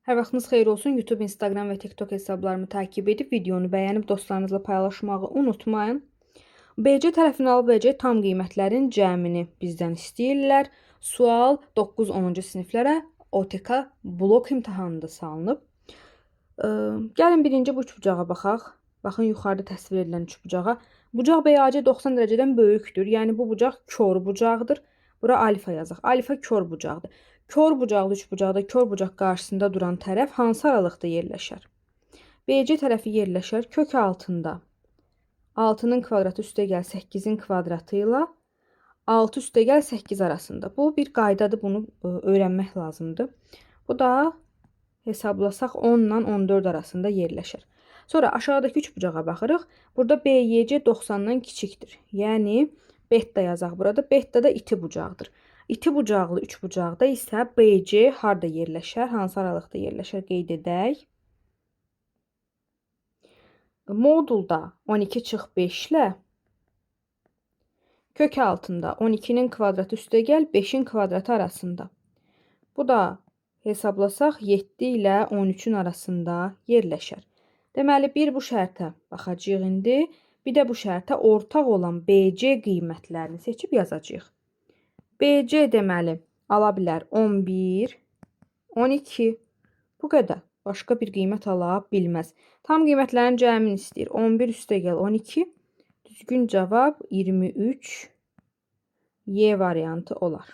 Hər vaxtınız xeyir olsun. YouTube, Instagram və TikTok hesablarımı takib edib videonu bəyənib dostlarınızla paylaşmağı unutmayın. BC tərəfindən alabiləcək tam qiymətlərin cəmini bizdən istəyirlər. Sual 9-10-cu siniflərə OTK blok imtahanında salınıb. Gəlin birinci bu üçbucağa baxaq. Baxın yuxarıda təsvir edilən üçbucağa. Bucaq BAC 90 dərəcədən böyükdür. Yəni bu bucaq kör bucaqdır. Bura alfa yazaq. Alfa kör bucaqdır. Kör bucaqlı üçbucaqda kör bucaq qarşısında duran tərəf hansı aralıqda yerləşər? BC tərəfi yerləşər kök altında. 6-nın kvadratı üstəgəl 8-in kvadratı ilə 6 üstəgəl 8 arasında. Bu bir qaydadır. Bunu öyrənmək lazımdır. Bu da hesablasaq 10 ilə 14 arasında yerləşər. Sonra aşağıdakı üçbucağa baxırıq. Burada BYC 90-dan kiçikdir. Yəni beta yazaq burada. Beta da iti bucaqdır. İti bucaqlı üçbucaqda isə BC harda yerləşər? Hansı aralıqda yerləşər? Qeyd edək. Modulda 12 çıx 5 ilə kök altında 12-nin kvadratı üstəgəl 5-in kvadratı arasında. Bu da hesablasaq 7 ilə 13-ün arasında yerləşər. Deməli, bir bu şərtə baxacağıq indi. Bir də bu şərtə ortaq olan BC qiymətlərini seçib yazacağıq. BC deməli ala bilər 11, 12. Bu qədər. Başqa bir qiymət ala bilməz. Tam qiymətlərin cəmini istəyir. 11 üstəgəl 12. Düzgün cavab 23 Y variantı olar.